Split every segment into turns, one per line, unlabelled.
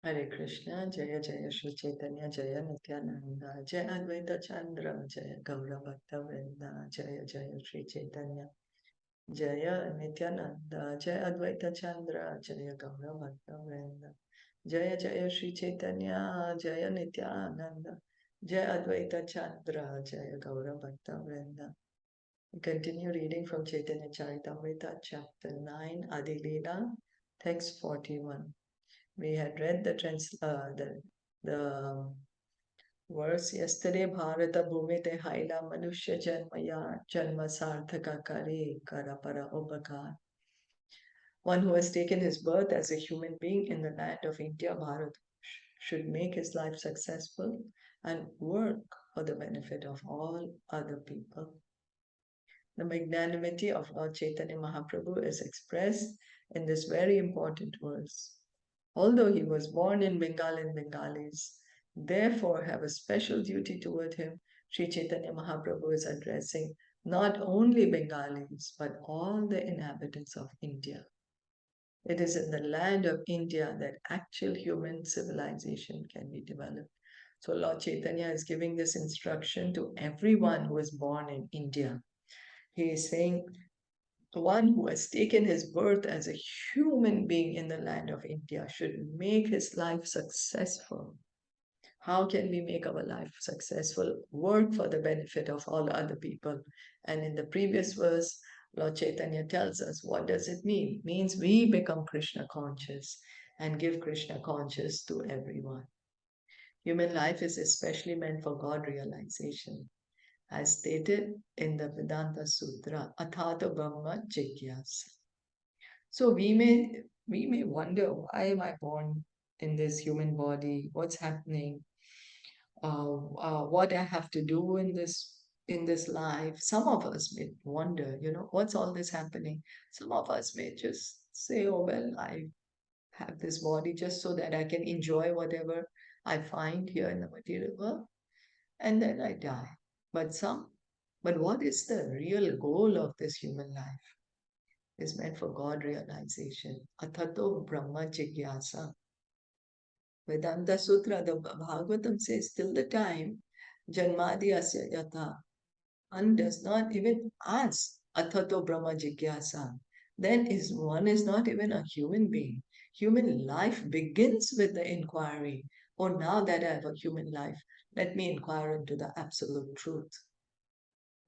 Hare Krishna, Jaya Jaya Shri Chaitanya, Jaya Nityananda, Jaya Advaita Chandra, Jaya Gaura Bhakta Vrinda, Jaya Jaya Shri Chaitanya, Jaya Nityananda, Jaya Advaita Chandra, Jaya Gaura Bhakta Vrinda, Jaya Jaya Shri Chaitanya, Jaya Nityananda, Jaya Advaita Chandra, Jaya Gaura Bhakta Vrinda. We continue reading from Caitanya Caritamrita, chapter 9, Adi Leela, text 41. We had read the verse yesterday. Bharata bhumite haila manushya janmaya janma sarthaka kare karapara upakar. One who has taken his birth as a human being in the land of India, Bharat, should make his life successful and work for the benefit of all other people. The magnanimity of Lord Chaitanya Mahaprabhu is expressed in this very important verse. Although he was born in Bengal and Bengalis, therefore have a special duty toward him, Sri Chaitanya Mahaprabhu is addressing not only Bengalis but all the inhabitants of India. It is in the land of India that actual human civilization can be developed. So Lord Chaitanya is giving this instruction to everyone who is born in India. He is saying, the one who has taken his birth as a human being in the land of India should make his life successful. How can we make our life successful? Work for the benefit of all other people. And in the previous verse, Lord Chaitanya tells us, what does it mean? It means we become Krishna conscious and give Krishna conscious to everyone. Human life is especially meant for God realization, as stated in the Vedanta Sutra, Athata Brahma Jigyasa. So we may wonder, why am I born in this human body? What's happening? What I have to do in this life? Some of us may wonder, what's all this happening? Some of us may just say, oh well, I have this body just so that I can enjoy whatever I find here in the material world, and then I die. But what is the real goal of this human life? Is meant for God realization. Athato Brahma Jigyasa. Vedanta Sutra, the Bhagavatam says, till the time Janmadi Asya Yatha, one does not even ask Athato Brahma Jigyasa. Then one is not even a human being. Human life begins with the inquiry. Oh, now that I have a human life, let me inquire into the absolute truth.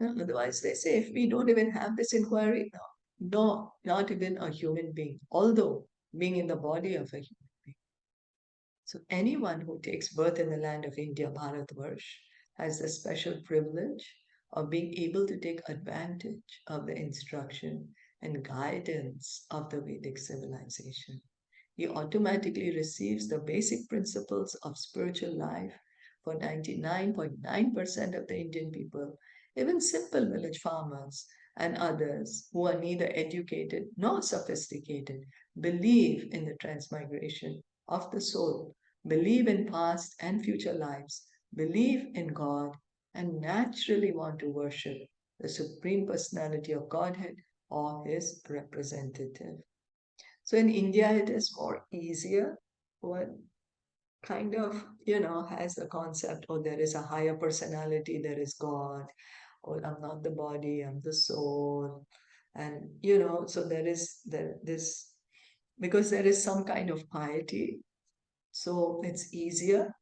Otherwise, they say, if we don't even have this inquiry, no, not even a human being, although being in the body of a human being. So anyone who takes birth in the land of India, Bharatvarsh, has the special privilege of being able to take advantage of the instruction and guidance of the Vedic civilization. He automatically receives the basic principles of spiritual life for 99.9% of the Indian people, even simple village farmers and others who are neither educated nor sophisticated, believe in the transmigration of the soul, believe in past and future lives, believe in God, and naturally want to worship the Supreme Personality of Godhead or His representative. So in India, it is more easier. One kind of, has the concept, oh, there is a higher personality, there is God, or I'm not the body, I'm the soul. And, so this, because there is some kind of piety, so it's easier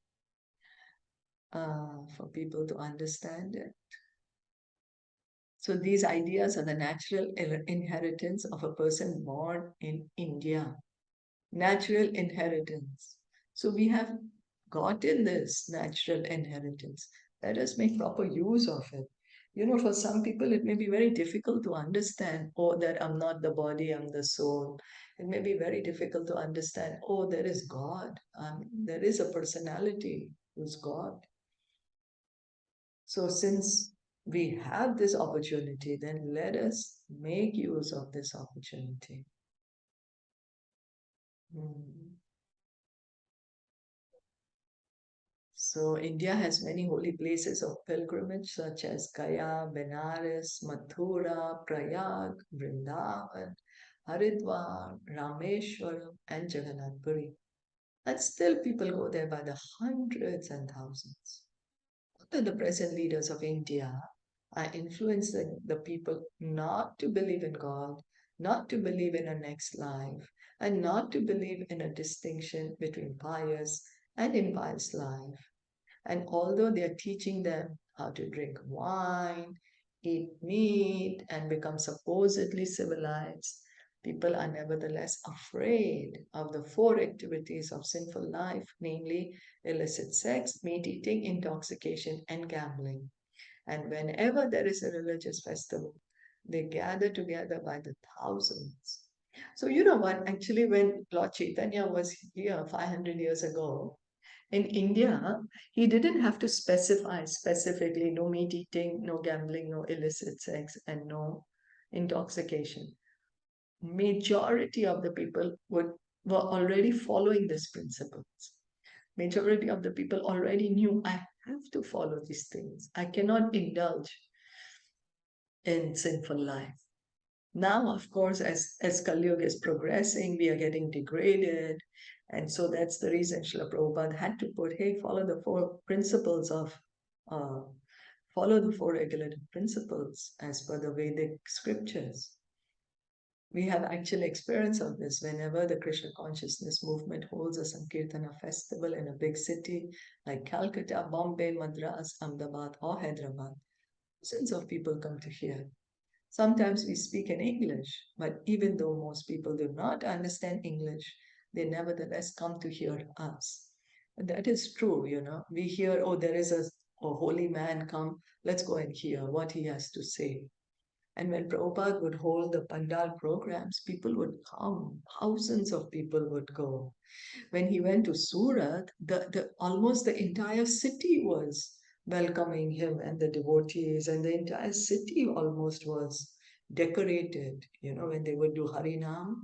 for people to understand it. So these ideas are the natural inheritance of a person born in India. Natural inheritance. So we have gotten this natural inheritance. Let us make proper use of it. For some people, it may be very difficult to understand, oh, that I'm not the body, I'm the soul. It may be very difficult to understand, oh, there is God. There is a personality who's God. So since we have this opportunity, then let us make use of this opportunity. Hmm. So India has many holy places of pilgrimage such as Gaya, Benares, Mathura, Prayag, Vrindavan, Haridwar, Rameshwaram, and Jagannath Puri. And still people go there by the hundreds and thousands. The present leaders of India are influencing the people not to believe in God, not to believe in a next life, and not to believe in a distinction between pious and impious life. And although they are teaching them how to drink wine, eat meat, and become supposedly civilized, people are nevertheless afraid of the four activities of sinful life, namely illicit sex, meat eating, intoxication, and gambling. And whenever there is a religious festival, they gather together by the thousands. So, you know what? Actually, when Lord Chaitanya was here 500 years ago, in India, he didn't have to specify specifically no meat eating, no gambling, no illicit sex, and no intoxication. Majority of the people were already following these principles. Majority of the people already knew I have to follow these things. I cannot indulge in sinful life. Now, of course, as Kali Yuga is progressing, we are getting degraded. And so that's the reason Srila Prabhupada had to put, hey, uh, follow the four regulative principles as per the Vedic scriptures. We have actual experience of this whenever the Krishna consciousness movement holds a Sankirtana festival in a big city like Calcutta, Bombay, Madras, Ahmedabad, or Hyderabad. Thousands of people come to hear. Sometimes we speak in English, but even though most people do not understand English, they nevertheless come to hear us. And that is true, you know. We hear, oh, there is a holy man come, let's go and hear what he has to say. And when Prabhupada would hold the Pandal programs, people would come, thousands of people would go. When he went to Surat, almost the entire city was welcoming him and the devotees, and the entire city almost was decorated. You know, when they would do Harinam,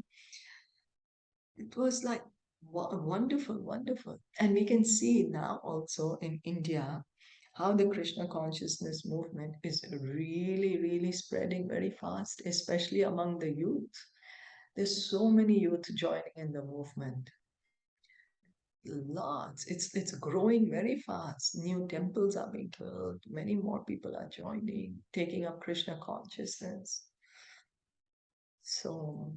it was like wonderful, wonderful. And we can see now also in India how the Krishna consciousness movement is really, really spreading very fast, especially among the youth. There's so many youth joining in the movement. Lots. It's growing very fast. New temples are being built. Many more people are joining, taking up Krishna consciousness. So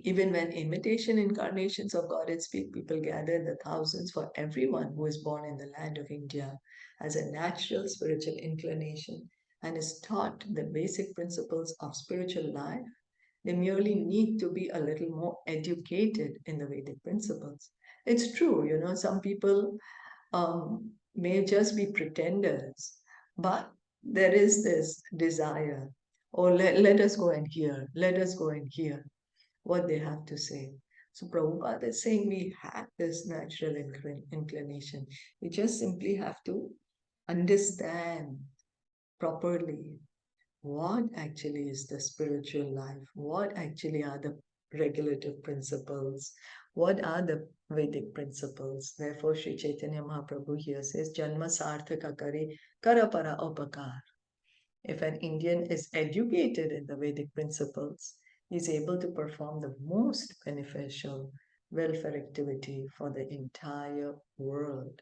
even when imitation incarnations of God and speak, people gather in the thousands for everyone who is born in the land of India has a natural spiritual inclination and is taught the basic principles of spiritual life. They merely need to be a little more educated in the Vedic principles. It's true, you know, some people may just be pretenders, but there is this desire. Oh, let us go and hear, let us go and hear what they have to say. So Prabhupada is saying we have this natural inclination. We just simply have to understand properly what actually is the spiritual life, what actually are the regulative principles, what are the Vedic principles. Therefore, Sri Chaitanya Mahaprabhu here says, Janma sarthaka kare karapara upakar. If an Indian is educated in the Vedic principles, he is able to perform the most beneficial welfare activity for the entire world.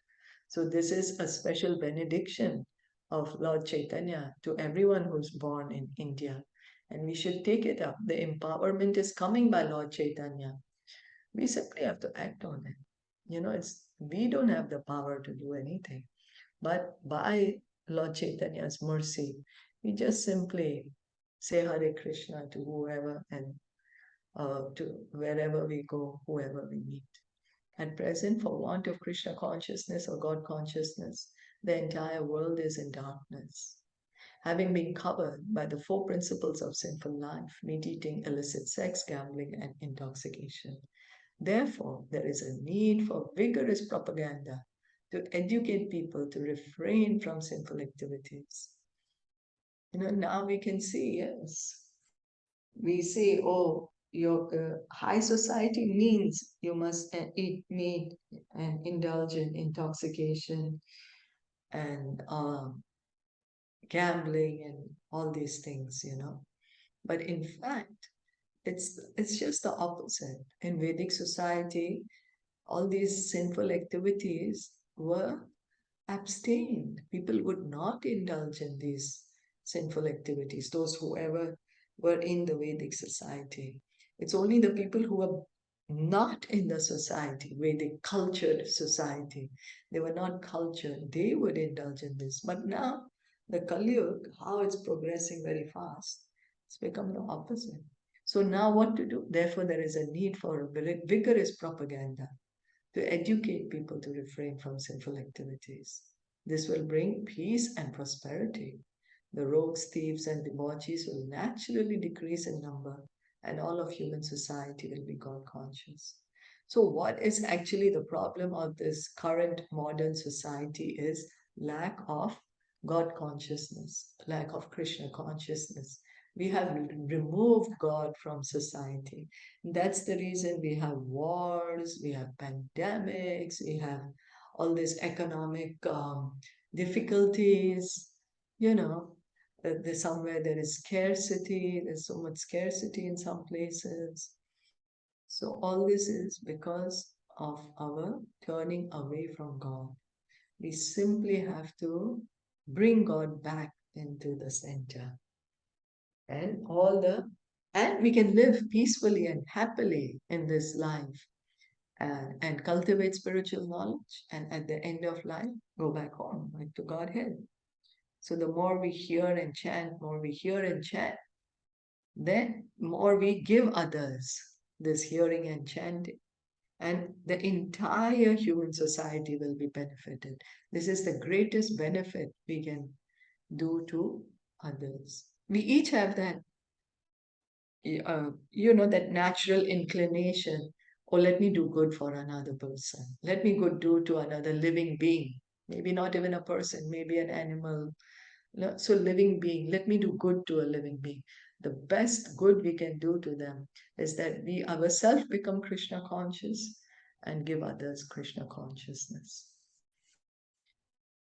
So, this is a special benediction of Lord Chaitanya to everyone who's born in India. And we should take it up. The empowerment is coming by Lord Chaitanya. We simply have to act on it. You know, we don't have the power to do anything. But by Lord Chaitanya's mercy, we just simply say Hare Krishna to whoever and to wherever we go, whoever we meet. At present, for want of Krishna consciousness or God consciousness, the entire world is in darkness. Having been covered by the four principles of sinful life, meat eating, illicit sex, gambling, and intoxication. Therefore, there is a need for vigorous propaganda to educate people to refrain from sinful activities. You know, now we can see, yes, we say, oh, your high society means you must eat meat and indulge in intoxication and gambling and all these things, you know. But in fact, it's just the opposite. In Vedic society, all these sinful activities were abstained. People would not indulge in these sinful activities, those who ever were in the Vedic society. It's only the people who were not in the society, Vedic cultured society, they were not cultured, they would indulge in this. But now, the Kali Yuga, how it's progressing very fast, it's become the opposite. So now what to do? Therefore, there is a need for a vigorous propaganda to educate people to refrain from sinful activities. This will bring peace and prosperity. The rogues, thieves, and debauchees will naturally decrease in number, and all of human society will be God conscious. So, what is actually the problem of this current modern society is lack of God consciousness, lack of Krishna consciousness. We have removed God from society. That's the reason we have wars, we have pandemics, we have all these economic difficulties. You know, there's somewhere there is scarcity, there's so much scarcity in some places. So, all this is because of our turning away from God. We simply have to bring God back into the center and all the and we can live peacefully and happily in this life and cultivate spiritual knowledge and at the end of life go back home like to Godhead. So the more we hear and chant, more we hear and chant, then more we give others this hearing and chanting. And the entire human society will be benefited. This is the greatest benefit we can do to others. We each have that that natural inclination, oh, let me do good for another person. Let me good do to another living being. Maybe not even a person, maybe an animal. So, living being, let me do good to a living being. The best good we can do to them is that we ourselves become Krishna conscious and give others Krishna consciousness.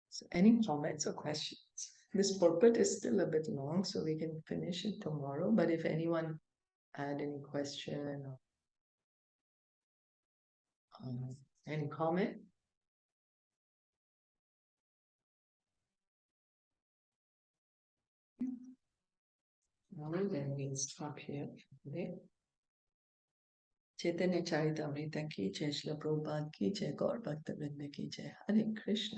So, any comments or questions? This pulpit is still a bit long, so we can finish it tomorrow. But if anyone had any question or any comment? No, then we'll stop here for today. Chaitanya Caritamrita ki jai, Srila Prabhupada ki jai, Gaur Bhakta Vrinda ki jai. Hare Krishna.